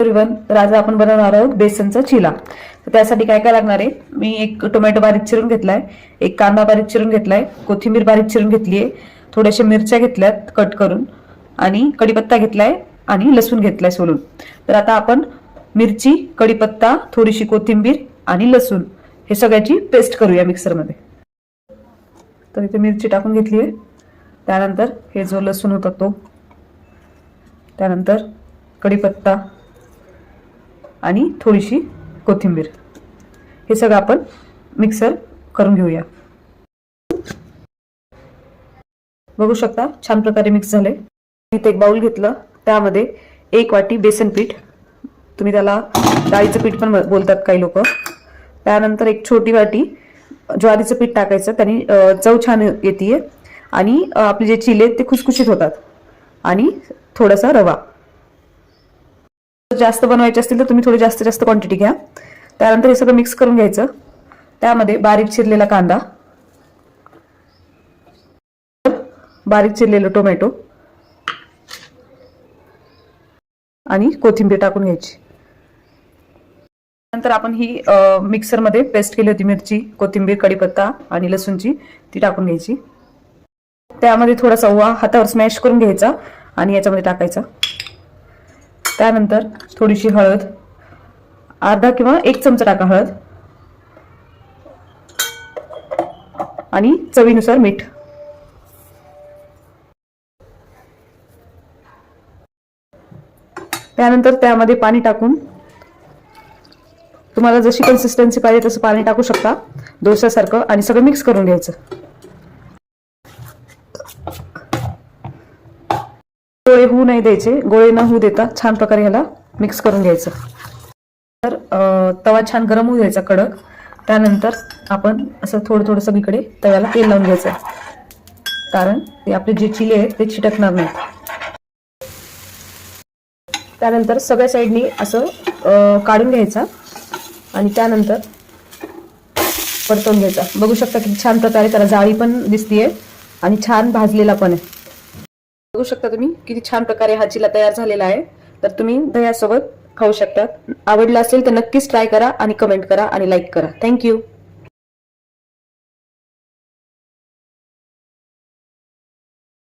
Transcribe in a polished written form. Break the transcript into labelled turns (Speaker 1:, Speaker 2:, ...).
Speaker 1: Everyone, तर आज आपण बनवणार आहोत बेसनचा चिला. तर त्यासाठी काय काय लागणार आहे, मी एक टोमॅटो बारीक चिरून घेतलाय, एक कांदा बारीक चिरून घेतलाय, कोथिंबीर बारीक चिरून घेतलीये, थोड्याशा मिरच्या घेतल्यात कट करून, आणि कढीपत्ता घेतलाय आणि लसूण घेतलाय सोलून. तर आता आपण मिरची, कढीपत्ता, थोडीशी कोथिंबीर आणि लसूण हे सगळ्याची पेस्ट करूया मिक्सरमध्ये. तर इथे मिरची टाकून घेतली आहे, त्यानंतर हे जो लसूण होता तो, त्यानंतर कढीपत्ता आणि थोडीशी कोथिंबीर, हे सगळं आपण मिक्सर करून घेऊया. बघू शकता छान प्रकारे मिक्स झाले. इथे एक बाउल घेतलं, त्यामध्ये 1 वाटी बेसन पीठ, तुम्ही त्याला डाळीचं पीठ पण बोलतात काही लोक. त्यानंतर एक छोटी वाटी ज्वारीचं पीठ टाकायचं, त्याने चव छान येते आणि आपले जे चिले ते खुसखुशीत होतात. आणि थोडासा रवा. जास्त बनवायचे असतील तर तुम्ही थोडी जास्त क्वांटिटी घ्या. त्यानंतर हे सगळं मिक्स करून घ्यायचं. त्यामध्ये बारीक चिरलेला कांदा, बारीक चिरलेलं टोमॅटो आणि कोथिंबीर टाकून घ्यायची. नंतर आपण ही मिक्सरमध्ये पेस्ट केली होती मिरची, कोथिंबीर, कढीपत्ता आणि लसूणची, ती टाकून घ्यायची. त्यामध्ये थोडासा ओवा हातावर स्मॅश करून घ्यायचा आणि याच्यामध्ये टाकायचा. त्यानंतर थोडीशी हळद, अर्धा किंवा 1 चमचा टाका हळद, आणि चवीनुसार मीठ. त्यानंतर त्यामध्ये पाणी टाकून, तुम्हाला जशी कन्सिस्टन्सी पाहिजे तसं पाणी टाकू शकता डोश्यासारखं, आणि सगळं मिक्स करून घ्यायचं. गोळे होऊ नाही द्यायचे, गोळे न होऊ देता छान प्रकारे ह्याला मिक्स करून घ्यायचं. तर तवा छान गरम होऊ द्यायचा कडक. त्यानंतर आपण असं थोडं सगळीकडे तव्याला तेल लावून घ्यायचं, कारण ते आपले जे चिले आहेत ते चिटकणार नाहीत. त्यानंतर सगळ्या साईडनी असं काढून घ्यायचा आणि त्यानंतर परतवून घ्यायचा. बघू शकता किती छान प्रकारे त्याला जाळी पण दिसतीये आणि छान भाजलेला पण आहे. बघू शकता तुम्ही किती छान प्रकारे हा चिला तयार झालेला आहे. तर तुम्ही दह्यासोबत खाऊ शकता. आवडला असेल तर नक्कीच ट्राय करा आणि कमेंट करा आणि लाईक करा. थँक्यू.